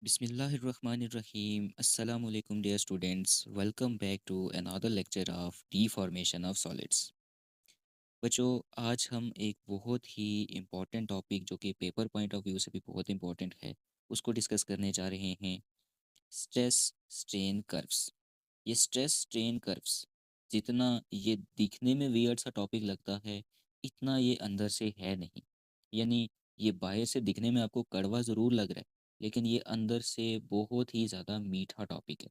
Bismillahirrahmanirrahim. Assalamu alaikum, dear students. Welcome back to another lecture of deformation of solids. बच्चों, आज हम एक बहुत ही इम्पोर्टेंट टॉपिक जो कि पेपर पॉइंट ऑफ व्यू से भी बहुत इम्पोर्टेंट है, उसको डिस्कस करने जा रहे हैं। Stress strain curves. ये स्ट्रेस स्ट्रेन कर्व्स जितना ये दिखने में वियर्ड सा टॉपिक लगता है, इतना ये अंदर से है नहीं। यानी ये बाहर से दिखने में आपको कड़वा ज़रूर लग रहा है, लेकिन ये अंदर से बहुत ही ज़्यादा मीठा टॉपिक है।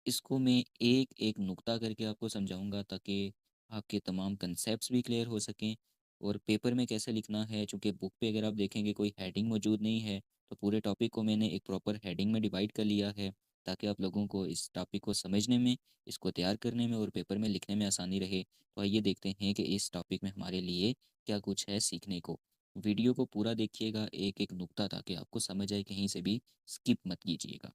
इसको मैं एक एक नुक्ता करके आपको समझाऊंगा ताकि आपके तमाम कंसेप्ट्स भी क्लियर हो सकें। और पेपर में कैसे लिखना है, चूँकि बुक पे अगर आप देखेंगे कोई हेडिंग मौजूद नहीं है, तो पूरे टॉपिक को मैंने एक प्रॉपर हेडिंग में डिवाइड कर लिया है ताकि आप लोगों को इस टॉपिक को समझने में, इसको तैयार करने में और पेपर में लिखने में आसानी रहे। तो आइए देखते हैं कि इस टॉपिक में हमारे लिए क्या कुछ है सीखने को। वीडियो को पूरा देखिएगा, एक एक नुक्ता, ताकि आपको समझ आए, कहीं से भी स्किप मत कीजिएगा।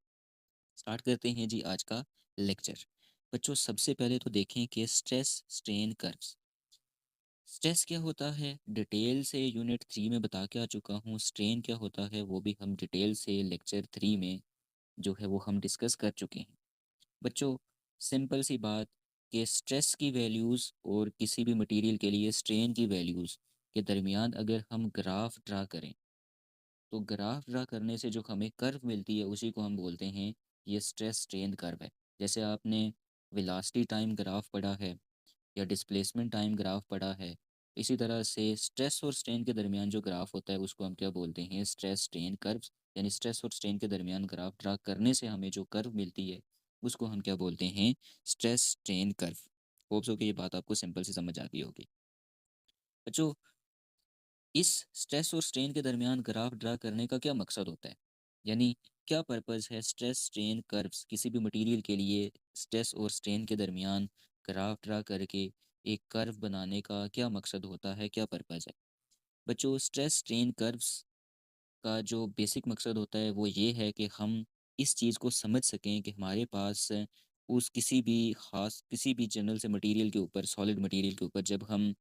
स्टार्ट करते हैं जी आज का लेक्चर। बच्चों, सबसे पहले तो देखें कि स्ट्रेस स्ट्रेन कर्व्स। स्ट्रेस क्या होता है डिटेल से यूनिट 3 में बता के आ चुका हूँ। स्ट्रेन क्या होता है वो भी हम डिटेल से लेक्चर 3 में जो है वो हम डिस्कस कर चुके हैं। बच्चों, सिंपल सी बात कि स्ट्रेस की वैल्यूज़ और किसी भी मटेरियल के लिए स्ट्रेन की वैल्यूज़ के दरमियान अगर हम ग्राफ ड्रा करें, तो ग्राफ ड्रा करने से जो हमें कर्व मिलती है उसी को हम बोलते हैं ये स्ट्रेस स्ट्रेन कर्व है। जैसे आपने वेलोसिटी टाइम ग्राफ पढ़ा है या डिस्प्लेसमेंट टाइम ग्राफ पढ़ा है, इसी तरह से स्ट्रेस और स्ट्रेन के दरमियान जो ग्राफ होता है उसको हम क्या बोलते हैं, स्ट्रेस स्ट्रेन कर्व। यानी स्ट्रेस और स्ट्रेन के दरमियान ग्राफ ड्रा करने से हमें जो कर्व मिलती है उसको हम क्या बोलते हैं, स्ट्रेस स्ट्रेन कर्व। होप्स हो कि ये बात आपको सिंपल से समझ आ गई होगी। बच्चों, इस स्ट्रेस और स्ट्रेन के दरमियान ग्राफ ड्रा करने का क्या मकसद होता है, यानी क्या पर्पस है स्ट्रेस स्ट्रेन कर्व्स किसी भी मटेरियल के लिए स्ट्रेस और स्ट्रेन के दरमियान ग्राफ ड्रा करके एक कर्व बनाने का क्या मकसद होता है, क्या पर्पस है। बच्चों, स्ट्रेस स्ट्रेन कर्व्स का जो बेसिक मकसद होता है वो ये है कि हम इस चीज़ को समझ सकें कि हमारे पास उस किसी भी खास किसी भी जनरल से मटेरियल के ऊपर, सॉलिड मटेरियल के ऊपर जब हम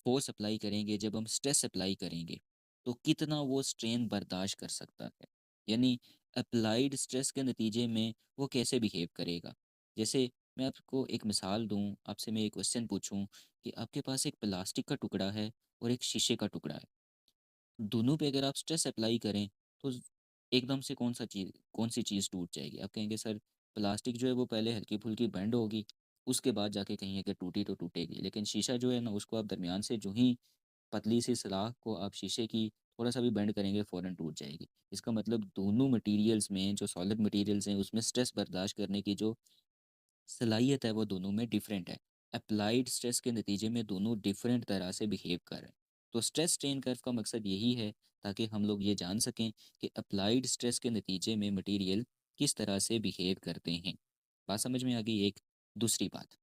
फोर्स अप्लाई करेंगे, जब हम स्ट्रेस अप्लाई करेंगे, तो कितना वो स्ट्रेन बर्दाश्त कर सकता है। यानी अप्लाइड स्ट्रेस के नतीजे में वो कैसे बिहेव करेगा। जैसे मैं आपको एक मिसाल दूं, आपसे मैं एक क्वेश्चन पूछूं कि आपके पास एक प्लास्टिक का टुकड़ा है और एक शीशे का टुकड़ा है। दोनों पे अगर आप स्ट्रेस अप्लाई करें तो एकदम से कौन सी चीज़ टूट जाएगी। आप कहेंगे सर, प्लास्टिक जो है वो पहले हल्की फुल्की बेंड होगी, उसके बाद जाके कहेंगे कि टूटी तो टूटेगी। लेकिन शीशा जो है ना, उसको आप दरमियान से जो ही पतली सी सलाख को आप शीशे की थोड़ा सा भी बेंड करेंगे, फ़ौरन टूट जाएगी। इसका मतलब दोनों मटेरियल्स में, जो सॉलिड मटेरियल्स हैं उसमें स्ट्रेस बर्दाश्त करने की जो सलाहियत है वो दोनों में डिफरेंट है। अप्लाइड स्ट्रेस के नतीजे में दोनों डिफरेंट तरह से बिहेव कर रहे हैं। तो स्ट्रेस स्ट्रेन कर्व का मकसद यही है ताकि हम लोग ये जान सकें कि अप्लाइड स्ट्रेस के नतीजे में मटेरियल किस तरह से बिहेव करते हैं। बात समझ में आ गई। एक दूसरी बात,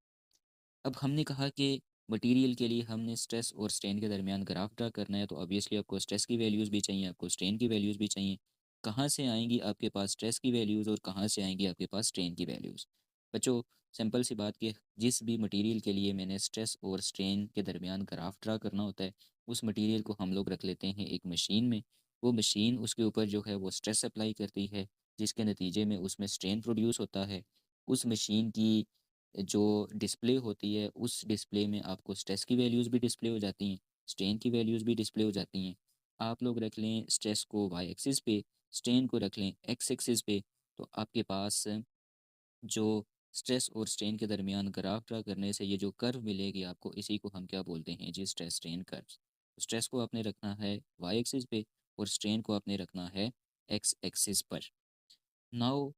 अब हमने कहा कि मटेरियल के लिए हमने स्ट्रेस और स्ट्रेन के दरमियान ग्राफ ड्रा करना है, तो ऑब्वियसली आपको स्ट्रेस की वैल्यूज़ भी चाहिए, आपको स्ट्रेन की वैल्यूज़ भी चाहिए। कहाँ से आएंगी आपके पास स्ट्रेस की वैल्यूज़ और कहाँ से आएंगी आपके पास स्ट्रेन की वैल्यूज़। बच्चों, सिंपल सी बात कि जिस भी मटेरियल के लिए मैंने स्ट्रेस और स्ट्रेन के दरमियान ग्राफ ड्रा करना होता है, उस मटेरियल को हम लोग रख लेते हैं एक मशीन में। वो मशीन उसके ऊपर जो है वो स्ट्रेस अप्लाई करती है, जिसके नतीजे में उसमें स्ट्रेन प्रोड्यूस होता है। उस मशीन की जो डिस्प्ले होती है, उस डिस्प्ले में आपको स्ट्रेस की वैल्यूज़ भी डिस्प्ले हो जाती हैं, स्ट्रेन की वैल्यूज़ भी डिस्प्ले हो जाती हैं। आप लोग रख लें स्ट्रेस को वाई एक्सिस पे, स्ट्रेन को रख लें एक्स एक्सिस पे, तो आपके पास जो स्ट्रेस और स्ट्रेन के दरमियान ग्राफ ड्रा करने से ये जो कर्व मिलेगी आपको, इसी को हम क्या बोलते हैं जी, स्ट्रेस स्ट्रेन कर्व। स्ट्रेस को आपने रखना है वाई एक्सिस पे और स्ट्रेन को आपने रखना है एक्स एक्सिस पर। नाउ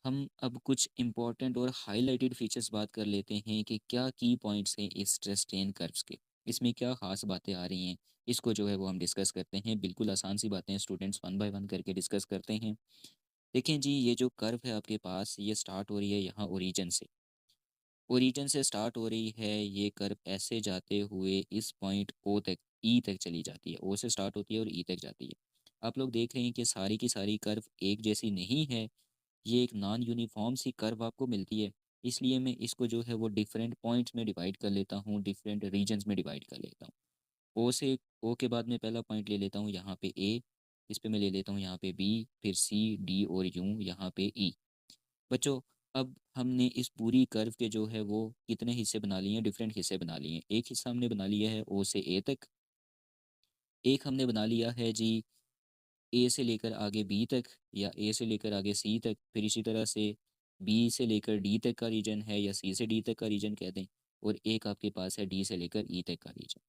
हम अब कुछ इंपॉर्टेंट और हाइलाइटेड फीचर्स बात कर लेते हैं कि क्या की पॉइंट्स हैं इस स्ट्रेस स्ट्रेन कर्व्स के, इसमें क्या खास बातें आ रही हैं। इसको जो है वो हम डिस्कस करते हैं। बिल्कुल आसान सी बातें हैं स्टूडेंट्स, वन बाय वन करके डिस्कस करते हैं। देखें जी, ये जो कर्व है आपके पास, ये स्टार्ट हो रही है यहाँ ओरिजिन से। ओरिजिन से स्टार्ट हो रही है ये कर्व, ऐसे जाते हुए इस पॉइंट ओ तक, ई तक चली जाती है। ओ से स्टार्ट होती है और ई तक जाती है। आप लोग देख रहे हैं कि सारी की सारी कर्व एक जैसी नहीं है, ये एक नॉन यूनिफॉर्म सी कर्व आपको मिलती है। इसलिए मैं इसको जो है वो डिफरेंट पॉइंट्स में डिवाइड कर लेता हूँ, डिफरेंट रीजन्स में डिवाइड कर लेता हूँ। ओ से, ओ के बाद में पहला पॉइंट ले लेता हूँ यहाँ पे ए, इस पे मैं ले लेता हूँ यहाँ पे बी, फिर सी, डी और यूँ यहाँ पे ई। बच्चों, अब हमने इस पूरी कर्व के जो है वो कितने हिस्से बना लिए हैं, डिफरेंट हिस्से बना लिए हैं। एक हिस्सा हमने बना लिया है ओ से ए तक, एक हमने बना लिया है जी ए से लेकर आगे बी तक, या ए से लेकर आगे सी तक, फिर इसी तरह से बी से लेकर डी तक का रीजन है, या सी से डी तक का रीजन कह दें, और एक आपके पास है डी से लेकर ई तक का रीजन।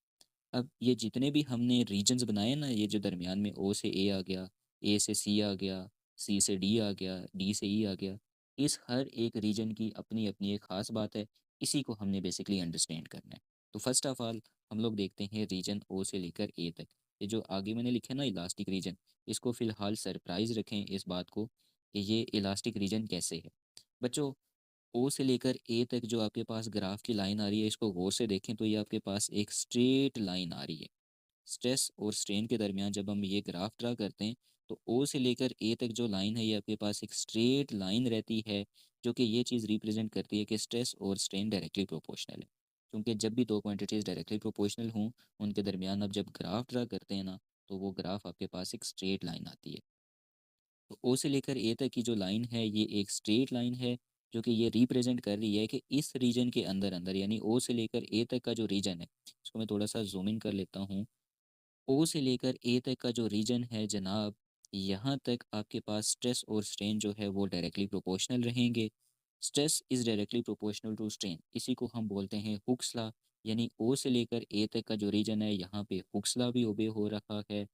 अब ये जितने भी हमने रीजन्स बनाए ना, ये जो दरमियान में ओ से ए आ गया, ए से सी आ गया, सी से डी आ गया, डी से ई आ गया, इस हर एक रीजन की अपनी अपनी एक ख़ास बात है। इसी को हमने बेसिकली अंडरस्टैंड करना है। तो फर्स्ट ऑफ ऑल हम लोग देखते हैं रीजन ओ से लेकर ए तक। ये जो आगे मैंने लिखा है ना इलास्टिक रीजन, इसको फ़िलहाल सरप्राइज़ रखें इस बात को कि ये इलास्टिक रीजन कैसे है। बच्चों, ओ से लेकर ए तक जो आपके पास ग्राफ की लाइन आ रही है, इसको गौर से देखें तो ये आपके पास एक स्ट्रेट लाइन आ रही है। स्ट्रेस और स्ट्रेन के दरमियान जब हम ये ग्राफ ड्रा करते हैं, तो ओ से लेकर ए तक जो लाइन है ये आपके पास एक स्ट्रेट लाइन रहती है, जो कि ये चीज़ रिप्रेजेंट करती है कि स्ट्रेस और स्ट्रेन डायरेक्टली प्रोपोर्शनल है। क्योंकि जब भी दो क्वांटिटीज़ डायरेक्टली प्रोपोर्शनल हों, उनके दरमियान आप जब ग्राफ ड्रा करते हैं ना, तो वो ग्राफ आपके पास एक स्ट्रेट लाइन आती है। तो ओ से लेकर ए तक की जो लाइन है ये एक स्ट्रेट लाइन है, जो कि ये रिप्रेजेंट कर रही है कि इस रीजन के अंदर अंदर, यानी ओ से लेकर ए तक का जो रीजन है, इसको मैं थोड़ा सा जूम इन कर लेता हूँ। ओ से लेकर ए तक का जो रीजन है जनाब, यहाँ तक आपके पास स्ट्रेस और स्ट्रेन जो है वो डायरेक्टली प्रोपोर्शनल रहेंगे। Stress is directly proportional to strain, इसी को हम बोलते हैं हुक्स लॉ। यानी ओ से लेकर ए तक का जो रीजन है यहाँ पे हुक्स लॉ भी ओबे हो रहा है।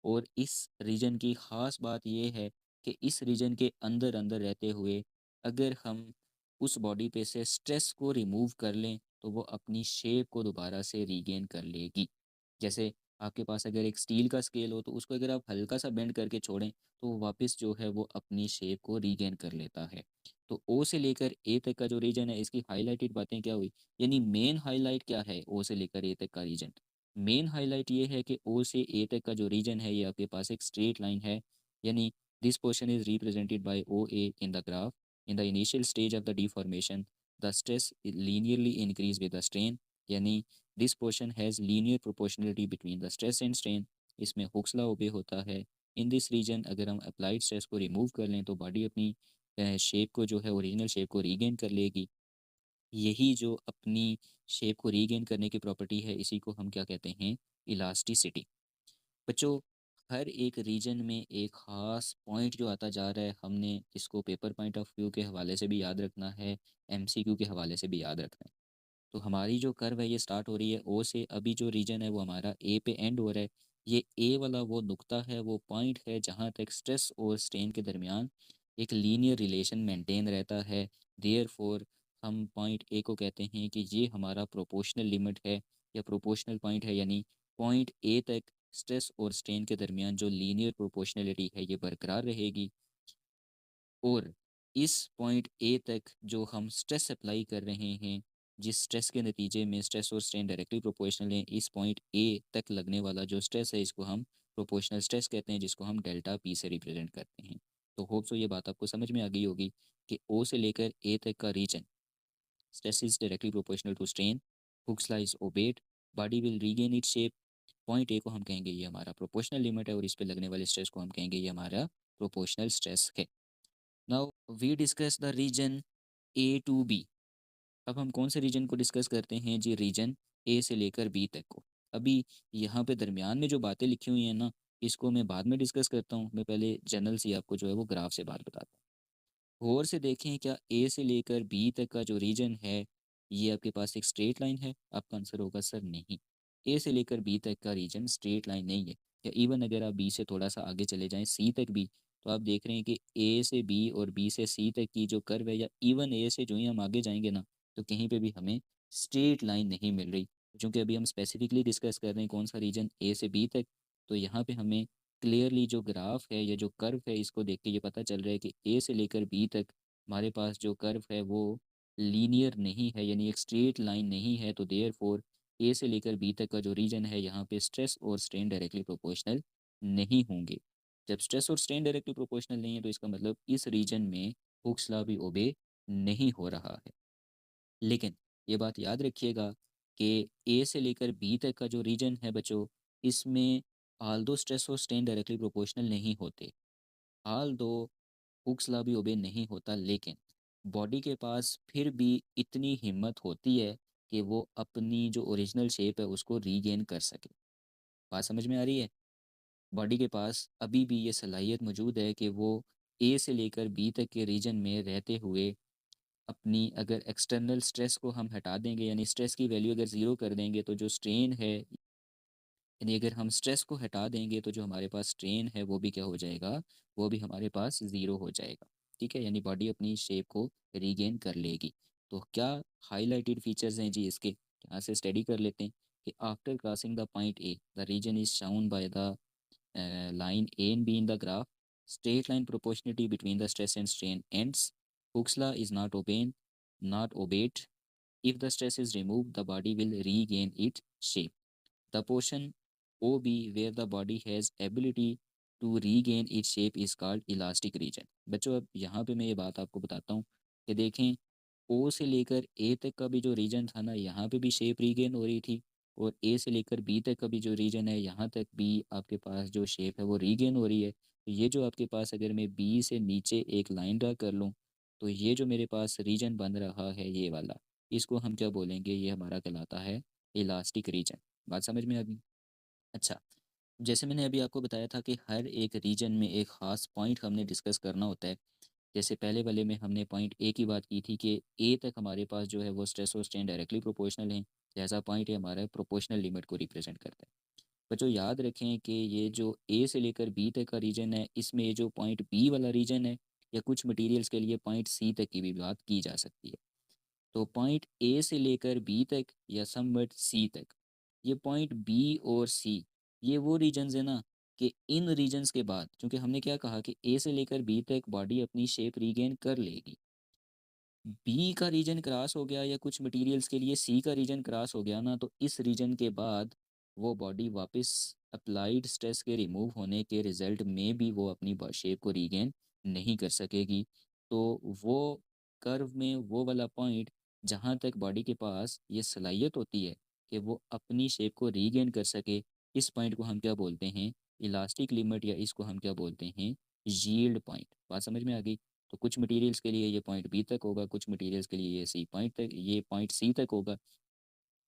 और इस रीजन की ख़ास बात ये है कि इस रीजन के अंदर अंदर रहते हुए अगर हम उस बॉडी पे से स्ट्रेस को रिमूव कर लें, तो वो अपनी शेप को दोबारा से रीगेन कर लेगी। जैसे आपके पास अगर एक स्टील का स्केल हो, तो उसको अगर आप हल्का सा बेंड करके छोड़ें, तो वो वापस जो है वो अपनी शेप को रीगेन कर लेता है। तो ओ से लेकर ए तक का जो रीजन है, इसकी हाईलाइटेड बातें क्या हुई, यानी मेन हाईलाइट क्या है ओ से लेकर ए तक का रीजन। मेन हाईलाइट ये है कि ओ से ए तक का जो रीजन है ये आपके पास एक स्ट्रेट लाइन है। यानी this portion is represented by O A in the graph. In the initial stage of the deformation, the stress linearly increase with the strain. यानी this portion has linear proportionality between the stress and strain. इसमें Hooke's law obey होता है। In this reason अगर हम applied stress को remove कर लें, तो बॉडी अपनी शेप को जो है ओरिजिनल शेप को रीगेन कर लेगी। यही जो अपनी शेप को रीगेन करने की प्रॉपर्टी है, इसी को हम क्या कहते हैं, इलास्टिसिटी। बच्चों, हर एक रीजन में एक ख़ास पॉइंट जो आता जा रहा है, हमने इसको पेपर पॉइंट ऑफ व्यू के हवाले से भी याद रखना है, एमसीक्यू के हवाले से भी याद रखना है। तो हमारी जो कर्व है ये स्टार्ट हो रही है ओ से, अभी जो रीजन है वो हमारा ए पे एंड हो रहा है। ये ए वाला वो नुक्ता है, वो पॉइंट है जहाँ तक स्ट्रेस और स्ट्रेन के दरमियान एक लीनियर रिलेशन मेंटेन रहता है। देयरफॉर हम पॉइंट ए को कहते हैं कि ये हमारा प्रोपोर्शनल लिमिट है, या प्रोपोर्शनल पॉइंट है। यानी पॉइंट ए तक स्ट्रेस और स्ट्रेन के दरमियान जो लीनियर प्रोपोर्शनलिटी है ये बरकरार रहेगी। और इस पॉइंट ए तक जो हम स्ट्रेस अप्लाई कर रहे हैं, जिस स्ट्रेस के नतीजे में स्ट्रेस और स्ट्रेन डायरेक्टली प्रोपोर्शनल हैं, इस पॉइंट ए तक लगने वाला जो स्ट्रेस है इसको हम प्रोपोर्शनल स्ट्रेस कहते हैं, जिसको हम डेल्टा पी से रिप्रेजेंट करते हैं। तो होप सो ये बात आपको समझ में आ गई होगी कि ओ से लेकर ए तक का region, stress is directly proportional to strain, Hooke's law is obeyed, body will regain its shape. Point A को हम कहेंगे ये हमारा प्रोपोर्शनल लिमिट है, और इस पे लगने वाले स्ट्रेस को हम कहेंगे ये हमारा प्रोपोर्शनल स्ट्रेस है। Now we discuss the region A to B. अब हम कौन से रीजन को डिस्कस करते हैं जी, रीजन ए से लेकर बी तक को। अभी यहाँ पे दरमियान में जो बातें लिखी हुई हैं ना, इसको मैं बाद में डिस्कस करता हूँ। मैं पहले जनरल सी आपको जो है वो ग्राफ से बात बताता हूँ। गौर से देखें, क्या ए से लेकर बी तक का जो रीजन है ये आपके पास एक स्ट्रेट लाइन है? आपका आंसर होगा सर नहीं। ए से लेकर बी तक का रीजन स्ट्रेट लाइन नहीं है। या इवन अगर आप बी से थोड़ा सा आगे चले जाएं सी तक भी, तो आप देख रहे हैं कि ए से बी और बी से सी तक की जो कर्व है, या इवन ए से जो ही हम आगे जाएंगे ना, तो कहीं पे भी हमें स्ट्रेट लाइन नहीं मिल रही। क्योंकि अभी हम स्पेसिफिकली डिस्कस कर रहे हैं कौन सा रीजन, ए से बी तक। तो यहाँ पे हमें क्लियरली जो ग्राफ है या जो कर्व है, इसको देख के ये पता चल रहा है कि ए से लेकर बी तक हमारे पास जो कर्व है वो लीनियर नहीं है, यानी एक स्ट्रेट लाइन नहीं है। तो देयरफॉर ए से लेकर बी तक का जो रीजन है, यहाँ पे स्ट्रेस और स्ट्रेन डायरेक्टली प्रोपोर्शनल नहीं होंगे। जब स्ट्रेस और स्ट्रेन डायरेक्टली प्रोपोर्शनल नहीं है, तो इसका मतलब इस रीजन में हुक्स लॉ भी ओबे नहीं हो रहा है। लेकिन ये बात याद रखिएगा कि ए से लेकर बी तक का जो रीजन है बच्चों, इसमें ऑल दो स्ट्रेस और स्ट्रेन डायरेक्टली प्रोपोर्शनल नहीं होते, ऑल दो हुक्स लॉ भी ओबे नहीं होता, लेकिन बॉडी के पास फिर भी इतनी हिम्मत होती है कि वो अपनी जो ओरिजिनल शेप है उसको रीगेन कर सके। बात समझ में आ रही है? बॉडी के पास अभी भी ये सलाहियत मौजूद है कि वो ए से लेकर बी तक के रीजन में रहते हुए अपनी, अगर एक्सटर्नल स्ट्रेस को हम हटा देंगे यानी स्ट्रेस की वैल्यू अगर ज़ीरो कर देंगे तो जो स्ट्रेन है, यानी अगर हम स्ट्रेस को हटा देंगे तो जो हमारे पास स्ट्रेन है वो भी क्या हो जाएगा, वो भी हमारे पास ज़ीरो हो जाएगा। ठीक है, यानी बॉडी अपनी शेप को रीगेन कर लेगी। तो क्या हाईलाइटेड फीचर्स हैं जी इसके, यहाँ से स्टडी कर लेते हैं कि after crossing the point A the region is shown by the line A and B in the graph. Straight line proportionality between the stress and strain ends. Hooke's law is not obeyed. If the stress is removed, the body will regain its shape. The portion OB where the body has ability to regain its shape is called elastic region. बच्चों अब यहाँ पे मैं ये बात आपको बताता हूँ कि देखें, ओ से लेकर ए तक का भी जो रीजन था ना, यहाँ पे भी शेप रीगेन हो रही थी, और ए से लेकर बी तक का भी जो रीजन है यहाँ तक भी आपके पास जो शेप है वो रीगेन हो रही है। तो ये जो आपके पास, अगर मैं बी से नीचे एक लाइन ड्रा कर लूँ, तो ये जो मेरे पास रीजन बन रहा है ये वाला, इसको हम क्या बोलेंगे, ये हमारा कहलाता है इलास्टिक रीजन। बात समझ में आ गई? अच्छा, जैसे मैंने अभी आपको बताया था कि हर एक रीजन में एक ख़ास पॉइंट हमने डिस्कस करना होता है। जैसे पहले वाले में हमने पॉइंट ए की बात की थी कि ए तक हमारे पास जो है वो स्ट्रेस और स्ट्रेन डायरेक्टली प्रोपोर्शनल हैं। जैसा पॉइंट है हमारा प्रोपोर्शनल लिमिट को रिप्रेजेंट करता है। बच्चों याद रखें कि ये जो ए से लेकर बी तक का रीजन है, इसमें ये जो पॉइंट बी वाला रीजन है, या कुछ मटेरियल्स के लिए पॉइंट सी तक की भी बात की जा सकती है। तो पॉइंट ए से लेकर बी तक या समवट सी तक, ये पॉइंट बी और सी, ये वो रीजन्स है ना, कि इन रीजन्स के बाद, क्योंकि हमने क्या कहा कि ए से लेकर बी तक बॉडी अपनी शेप रीगेन कर लेगी, बी का रीजन क्रॉस हो गया या कुछ मटेरियल्स के लिए सी का रीजन क्रॉस हो गया ना, तो इस रीजन के बाद वो बॉडी वापस अप्लाइड स्ट्रेस के रिमूव होने के रिजल्ट में भी वो अपनी शेप को रीगेन नहीं कर सकेगी। तो वो कर्व में वो वाला पॉइंट जहाँ तक बॉडी के पास ये सलाहियत होती है कि वो अपनी शेप को रीगेन कर सके, इस पॉइंट को हम क्या बोलते हैं, इलास्टिक लिमिट, या इसको हम क्या बोलते हैं, यील्ड पॉइंट। बात समझ में आ गई? तो कुछ मटेरियल्स के लिए ये पॉइंट बी तक होगा, कुछ मटेरियल्स के लिए ये सी पॉइंट तक, ये पॉइंट सी तक होगा,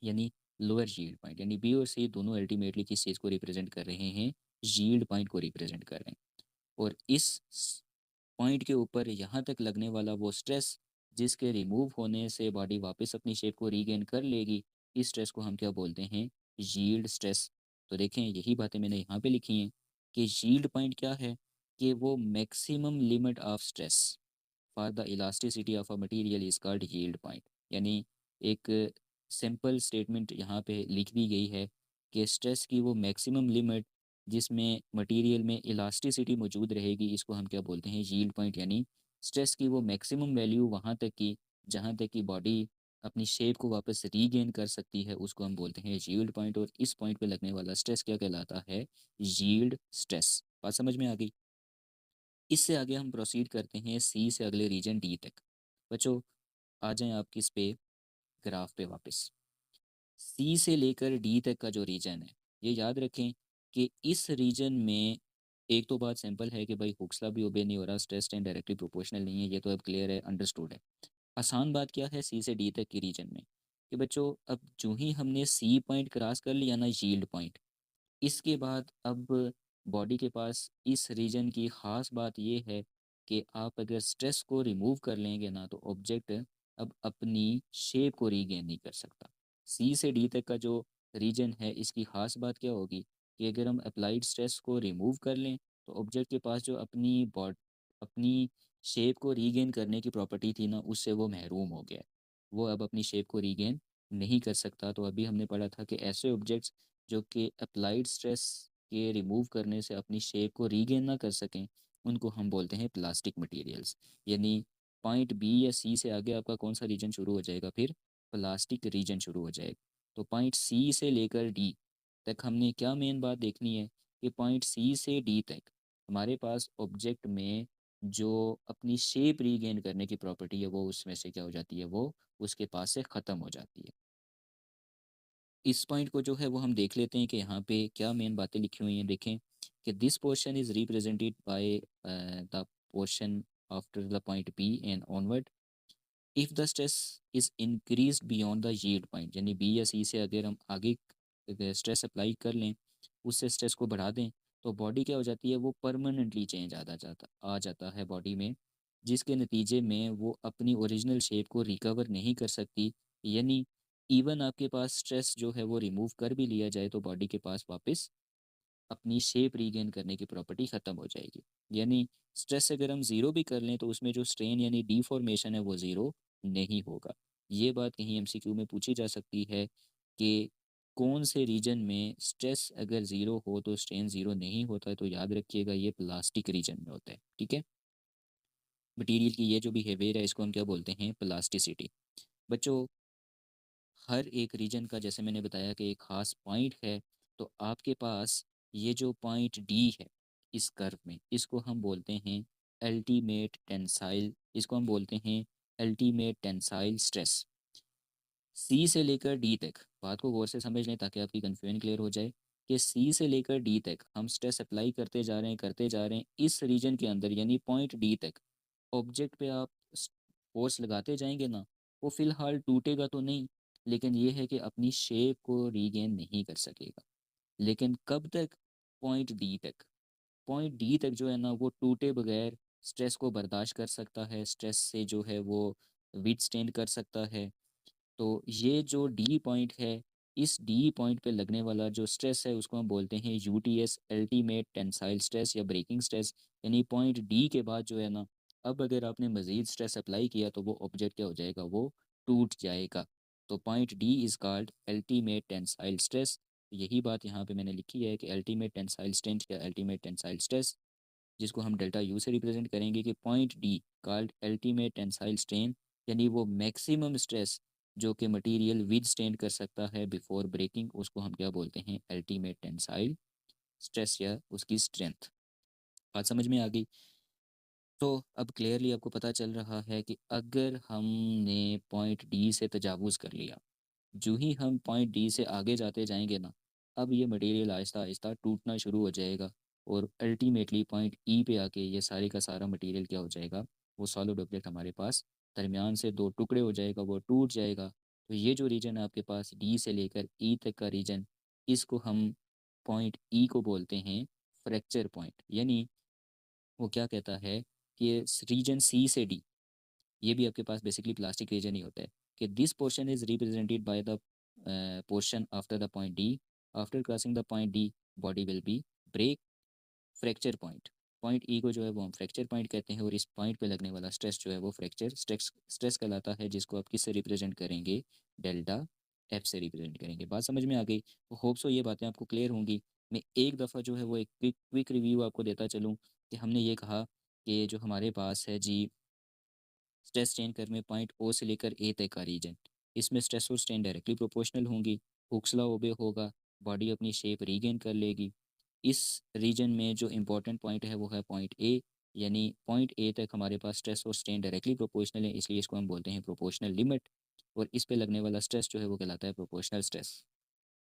यानी लोअर यील्ड पॉइंट। यानी बी और सी दोनों अल्टीमेटली किस चीज़ को रिप्रेजेंट कर रहे हैं, यील्ड पॉइंट को रिप्रेजेंट कर रहे हैं। और इस पॉइंट के ऊपर यहाँ तक लगने वाला वो स्ट्रेस, जिसके रिमूव होने से बॉडी वापस अपनी शेप को रीगेन कर लेगी, इस स्ट्रेस को हम क्या बोलते हैं, यील्ड स्ट्रेस। तो देखें, यही बातें मैंने यहाँ पे लिखी हैं कि यील्ड पॉइंट क्या है, कि वो maximum limit of stress for the elasticity of a material is called yield point. यानी एक सिंपल स्टेटमेंट यहाँ पे लिख दी गई है कि स्ट्रेस की वो मैक्सिमम लिमिट जिसमें मटेरियल में इलास्टिसिटी मौजूद रहेगी, इसको हम क्या बोलते हैं, यील्ड पॉइंट। यानी स्ट्रेस की वो मैक्सिमम वैल्यू वहाँ तक की जहाँ तक कि बॉडी अपनी शेप को वापस रीगेन कर सकती है, उसको हम बोलते हैं यील्ड पॉइंट। और इस पॉइंट पे लगने वाला स्ट्रेस क्या कहलाता है, यील्ड स्ट्रेस। बात समझ में आ गई? इससे आगे हम प्रोसीड करते हैं सी से अगले रीजन डी तक। बच्चों आ जाएं आप किस पे, ग्राफ पे वापस। सी से लेकर डी तक का जो रीजन है, ये याद रखें कि इस रीजन में एक तो बात सिंपल है कि भाई हुक्स लॉ भी ओबे नहीं हो रहा, स्ट्रेस टेन डायरेक्टली प्रोपोर्शनल नहीं है, ये तो अब क्लियर है, अंडरस्टूड है। आसान बात क्या है सी से डी तक के रीजन में, कि बच्चों अब जो ही हमने सी पॉइंट क्रॉस कर लिया ना, यील्ड पॉइंट, इसके बाद अब बॉडी के पास इस रीजन की ख़ास बात ये है कि आप अगर स्ट्रेस को रिमूव कर लेंगे ना, तो ऑब्जेक्ट अब अपनी शेप को रीगेन नहीं कर सकता। सी से डी तक का जो रीजन है, इसकी ख़ास बात क्या होगी, कि अगर हम अप्लाइड स्ट्रेस को रिमूव कर लें, तो ऑब्जेक्ट के पास जो अपनी शेप को रीगेन करने की प्रॉपर्टी थी ना, उससे वो महरूम हो गया है। वो अब अपनी शेप को रीगेन नहीं कर सकता। तो अभी हमने पढ़ा था कि ऐसे ऑब्जेक्ट्स जो कि अप्लाइड स्ट्रेस के रिमूव करने से अपनी शेप को रीगेन ना कर सकें, उनको हम बोलते हैं प्लास्टिक मटेरियल्स। यानी पॉइंट बी या सी से आगे आपका कौन सा रीजन शुरू हो जाएगा, फिर प्लास्टिक रीजन शुरू हो जाएगा। तो पॉइंट सी से लेकर डी तक हमने क्या मेन बात देखनी है, कि पॉइंट सी से डी तक हमारे पास ऑब्जेक्ट में जो अपनी शेप रीगेन करने की प्रॉपर्टी है, वो उसमें से क्या हो जाती है, वो उसके पास से ख़त्म हो जाती है। इस पॉइंट को जो है वो हम देख लेते हैं कि यहाँ पे क्या मेन बातें लिखी हुई हैं। देखें कि this portion is represented by the portion after the point B and onward if the stress is increase beyond the yield point, यानी बी या सी से अगर हम आगे स्ट्रेस अप्लाई कर लें, उससे स्ट्रेस को बढ़ा दें, तो बॉडी क्या हो जाती है, वो परमानेंटली चेंज आ जाता है बॉडी में, जिसके नतीजे में वो अपनी ओरिजिनल शेप को रिकवर नहीं कर सकती। यानी इवन आपके पास स्ट्रेस जो है वो रिमूव कर भी लिया जाए तो बॉडी के पास वापस अपनी शेप रीगेन करने की प्रॉपर्टी ख़त्म हो जाएगी। यानी स्ट्रेस अगर हम ज़ीरो भी कर लें तो उसमें जो स्ट्रेन यानी डीफॉर्मेशन है वो ज़ीरो नहीं होगा। ये बात कहीं एमसीक्यू में पूछी जा सकती है कि कौन से रीजन में स्ट्रेस अगर ज़ीरो हो तो स्ट्रेन ज़ीरो नहीं होता है, तो याद रखिएगा ये प्लास्टिक रीजन में होता है। ठीक है, मटीरियल की ये जो बिहेवियर है इसको हम क्या बोलते हैं, प्लास्टिसिटी। बच्चों, हर एक रीजन का जैसे मैंने बताया कि एक ख़ास पॉइंट है, तो आपके पास ये जो पॉइंट डी है इस कर्व में, इसको हम बोलते हैं अल्टीमेट टेंसाइल, इसको हम बोलते हैं अल्टीमेट टेंसाइल स्ट्रेस। सी से लेकर डी तक बात को गौर से समझ लें ताकि आपकी कन्फ्यूजन क्लियर हो जाए कि सी से लेकर डी तक हम स्ट्रेस अप्लाई करते जा रहे हैं इस रीजन के अंदर, यानी पॉइंट डी तक ऑब्जेक्ट पे आप फोर्स लगाते जाएंगे ना, वो फिलहाल टूटेगा तो नहीं, लेकिन ये है कि अपनी शेप को रीगेन नहीं कर सकेगा। लेकिन कब तक, पॉइंट डी तक। पॉइंट डी तक जो है ना वो टूटे बगैर स्ट्रेस को बर्दाश्त कर सकता है, स्ट्रेस से जो है वो विथस्टैंड कर सकता है। तो ये जो डी पॉइंट है, इस डी पॉइंट पे लगने वाला जो स्ट्रेस है उसको हम बोलते हैं यूटीएस, अल्टीमेट टेंसाइल स्ट्रेस या ब्रेकिंग स्ट्रेस। यानी पॉइंट डी के बाद जो है ना, अब अगर आपने मज़ीद स्ट्रेस अप्लाई किया तो वो ऑब्जेक्ट क्या हो जाएगा, वो टूट जाएगा। तो point D is called ultimate tensile stress. यही बात यहाँ पे मैंने लिखी है कि अल्टीमेट टेंसाइल स्ट्रेंथ या अल्टीमेट टेंसाइल स्ट्रेस, जिसको हम डेल्टा यू से रिप्रेजेंट करेंगे कि point D called ultimate tensile strain, यानी वो मैक्सिमम स्ट्रेस जो कि मटेरियल विद स्टैंड कर सकता है बिफोर ब्रेकिंग, उसको हम क्या बोलते हैं, अल्टीमेट टेंसाइल स्ट्रेस या उसकी स्ट्रेंथ। बात समझ में आ गई? तो अब क्लियरली आपको पता चल रहा है कि अगर हमने पॉइंट डी से तजावुज़ कर लिया, जो ही हम पॉइंट डी से आगे जाते जाएंगे ना, अब ये मटेरियल आहिस्ता आहिस्ता टूटना शुरू हो जाएगा और अल्टीमेटली पॉइंट ई पे आके ये सारे का सारा मटेरियल क्या हो जाएगा, वो सॉलिड ऑब्जेक्ट हमारे पास दरमियान से दो टुकड़े हो जाएगा, वो टूट जाएगा। तो ये जो रीजन है आपके पास डी से लेकर ई तक का रीजन, इसको हम पॉइंट ई को बोलते हैं फ्रैक्चर पॉइंट। यानी वो क्या कहता है कि रीजन सी से डी, ये भी आपके पास बेसिकली प्लास्टिक रीजन ही होता है, कि this portion is represented by the portion after the point D, after crossing the point D body will be break, fracture point. Point E को जो है वो हम फ्रैक्चर पॉइंट कहते हैं और इस पॉइंट पे लगने वाला स्ट्रेस जो है वो फ्रैक्चर स्ट्रेस स्ट्रेस कहलाता है, जिसको आप किससे रिप्रेजेंट करेंगे, डेल्टा एफ से रिप्रेजेंट करेंगे। बात समझ में आ गई? तो होप सो ये बातें आपको क्लियर होंगी। मैं एक दफ़ा जो है वो एक क्विक रिव्यू आपको देता चलूँ कि हमने ये कहा कि जो हमारे पास है जी स्ट्रेस स्ट्रेन कर्व में पॉइंट ओ से लेकर ए तक का रीजन, इसमें स्ट्रेस और स्ट्रेन डायरेक्टली प्रोपोर्शनल होंगी, हुक्सला ओबे होगा, बॉडी अपनी शेप रीगेन कर लेगी। इस रीजन में जो इम्पोर्टेंट पॉइंट है वो है पॉइंट ए, यानी पॉइंट ए तक हमारे पास स्ट्रेस और स्ट्रेन डायरेक्टली प्रोपोर्शनल है, इसलिए इसको हम बोलते हैं प्रोपोर्शनल लिमिट, और इस पे लगने वाला स्ट्रेस जो है वो कहलाता है प्रोपोर्शनल स्ट्रेस।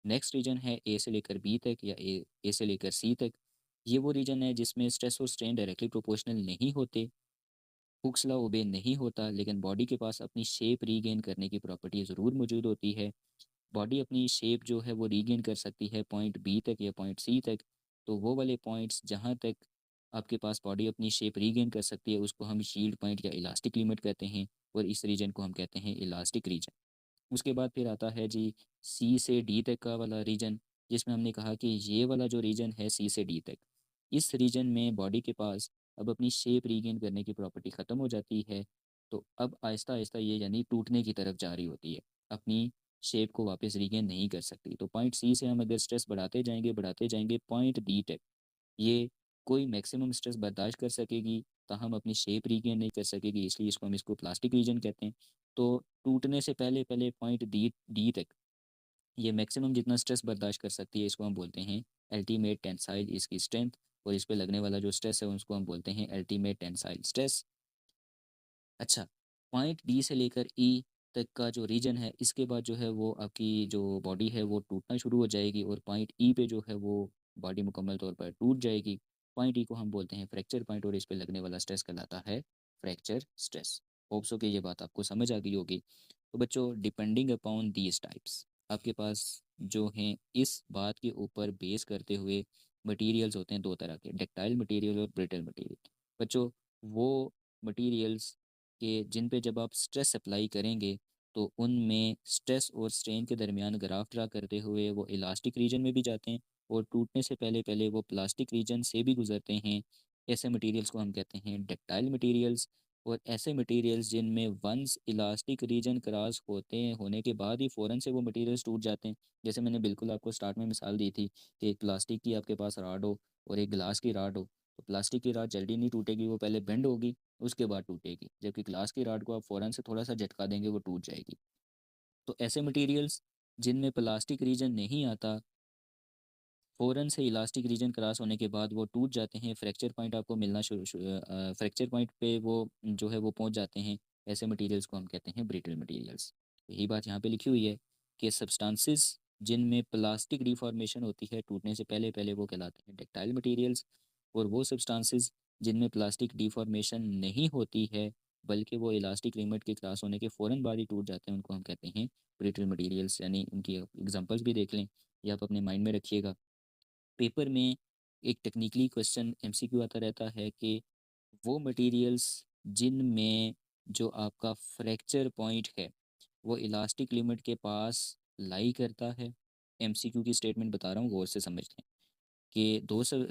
नेक्स्ट रीजन है ए से लेकर बी तक या ए से लेकर सी तक। ये वो रीजन है जिसमें स्ट्रेस और स्ट्रेन डायरेक्टली प्रोपोर्शनल नहीं होते, हुक्स लॉ ओबे नहीं होता, लेकिन बॉडी के पास अपनी शेप रीगेन करने की प्रॉपर्टी ज़रूर मौजूद होती है। बॉडी अपनी शेप जो है वो रीगेन कर सकती है पॉइंट बी तक या पॉइंट सी तक। तो वो वाले पॉइंट्स जहाँ तक आपके पास बॉडी अपनी शेप रीगेन कर सकती है उसको हम शील्ड पॉइंट या इलास्टिक लिमिट कहते हैं, और इस रीजन को हम कहते हैं इलास्टिक रीजन। उसके बाद फिर आता है जी सी से डी तक का वाला रीजन, जिसमें हमने कहा कि ये वाला जो रीजन है सी से डी तक, इस रीजन में बॉडी के पास अब अपनी शेप रीगेन करने की प्रॉपर्टी ख़त्म हो जाती है। तो अब आहिस्ता आहिस्ता ये यानी टूटने की तरफ जा रही होती है, अपनी शेप को वापस रीगेन नहीं कर सकती। तो पॉइंट सी से हम अगर स्ट्रेस बढ़ाते जाएंगे पॉइंट डी तक, ये कोई मैक्सिमम स्ट्रेस बर्दाश्त कर सकेगी, ताहम अपनी शेप रीगेन नहीं कर सकेगी, इसलिए इसको प्लास्टिक रीजन कहते हैं। तो टूटने से पहले पहले पॉइंट डी डी तक ये मैक्सिमम जितना स्ट्रेस बर्दाश्त कर सकती है इसको हम बोलते हैं अल्टीमेट टेंसाइल इसकी स्ट्रेंथ, और इस पे लगने वाला जो स्ट्रेस है उसको हम बोलते हैं अल्टीमेट टेंसाइल स्ट्रेस। अच्छा, पॉइंट डी से लेकर ई तक का जो रीजन है, इसके बाद जो है वो आपकी जो बॉडी है वो टूटना शुरू हो जाएगी और पॉइंट ई पे जो है वो बॉडी मुकम्मल तौर पर टूट जाएगी। पॉइंट ई को हम बोलते हैं फ्रैक्चर पॉइंट और इस पे लगने वाला स्ट्रेस कहलाता है फ्रैक्चर स्ट्रेस। होप सो कि ये बात आपको समझ आ गई होगी। तो बच्चों, डिपेंडिंग अपॉन दीज टाइप्स, आपके पास जो हैं इस बात के ऊपर बेस करते हुए मटेरियल्स होते हैं दो तरह के, डक्टाइल मटेरियल और ब्रिटल मटेरियल। बच्चों, वो मटेरियल्स के जिन पे जब आप स्ट्रेस अप्लाई करेंगे तो उनमें स्ट्रेस और स्ट्रेन के दरमियान ग्राफ ड्रा करते हुए वो इलास्टिक रीजन में भी जाते हैं और टूटने से पहले पहले वो प्लास्टिक रीजन से भी गुजरते हैं। ऐसे मटेरियल्स को हम कहते हैं डक्टाइल मटेरियल्स। और ऐसे मटेरियल्स जिनमें वंस इलास्टिक रीजन क्रॉस होने के बाद ही फ़ौरन से वो मटेरियल्स टूट जाते हैं। जैसे मैंने बिल्कुल आपको स्टार्ट में मिसाल दी थी कि एक प्लास्टिक की आपके पास राड हो और एक ग्लास की राड हो, तो प्लास्टिक की राड जल्दी नहीं टूटेगी, वो पहले बेंड होगी उसके बाद टूटेगी, जबकि ग्लास की राड को आप फ़ौरन से थोड़ा सा झटका देंगे वो टूट जाएगी। तो ऐसे मटेरियल्स जिनमें प्लास्टिक रीजन नहीं आता, फ़ौरन से इलास्टिक रीजन क्रॉस होने के बाद वो टूट जाते हैं, फ्रैक्चर पॉइंट आपको मिलना फ्रैक्चर पॉइंट पे वो जो है वो पहुंच जाते हैं। ऐसे मटेरियल्स को हम कहते हैं ब्रिटल मटेरियल्स। यही बात यहाँ पे लिखी हुई है कि सब्सटेंसेस जिनमें प्लास्टिक डिफॉर्मेशन होती है टूटने से पहले पहले वो कहलाते हैं डक्टाइल मटेरियल्स। और वो सब्सटेंसेस जिनमें प्लास्टिक डिफॉर्मेशन नहीं होती है बल्कि वो इलास्टिक लिमिट के क्रॉस होने के फ़ौरन बाद ही टूट जाते हैं, उनको हम कहते हैं ब्रिटल मटेरियल्स। यानी उनकी एग्जांपल्स भी देख लें, ये आप अपने माइंड में रखिएगा। पेपर में एक टेक्निकली क्वेश्चन एमसीक्यू आता रहता है कि वो मटेरियल्स जिनमें जो आपका फ्रैक्चर पॉइंट है वो इलास्टिक लिमिट के पास लाई करता है। एमसीक्यू की स्टेटमेंट बता रहा हूँ, गौर से समझ लें कि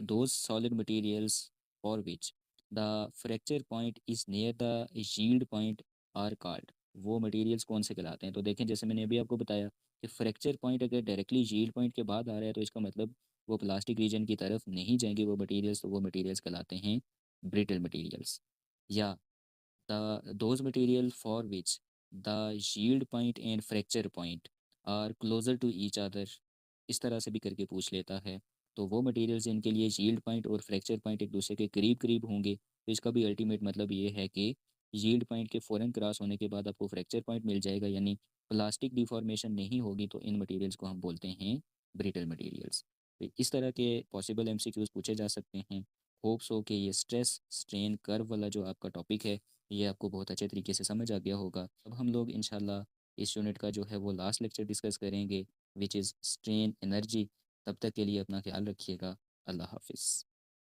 दो solid materials for which the fracture point is near the yield point are called. वो मटेरियल्स कौन से कहलाते हैं? तो देखें, जैसे मैंने अभी आपको बताया कि फ्रैक्चर पॉइंट अगर डायरेक्टली यील्ड पॉइंट के बाद आ रहा है तो इसका मतलब वो प्लास्टिक रीजन की तरफ नहीं जाएंगे वो मटेरियल्स, तो वो मटेरियल्स कहलाते हैं ब्रिटल मटेरियल्स। या those material for which the yield point and fracture point are closer to each other, इस तरह से भी करके पूछ लेता है। तो वो मटेरियल्स जिनके लिए यील्ड पॉइंट और फ्रैक्चर पॉइंट एक दूसरे के करीब करीब होंगे, तो इसका भी अल्टीमेट मतलब ये है कि यील्ड पॉइंट के फ़ौरन क्रॉस होने के बाद आपको फ्रैक्चर पॉइंट मिल जाएगा, यानी प्लास्टिक डिफॉर्मेशन नहीं होगी, तो इन मटेरियल्स को हम बोलते हैं ब्रिटल मटेरियल्स। तो इस तरह के पॉसिबल एमसीक्यूज पूछे जा सकते हैं। होप्स हो कि ये स्ट्रेस स्ट्रेन कर्व वाला जो आपका टॉपिक है ये आपको बहुत अच्छे तरीके से समझ आ गया होगा। अब हम लोग इंशाल्लाह इस यूनिट का जो है वो लास्ट लेक्चर डिस्कस करेंगे, विच इज़ स्ट्रेन एनर्जी। तब तक के लिए अपना ख्याल रखिएगा। अल्लाह हाफिज़।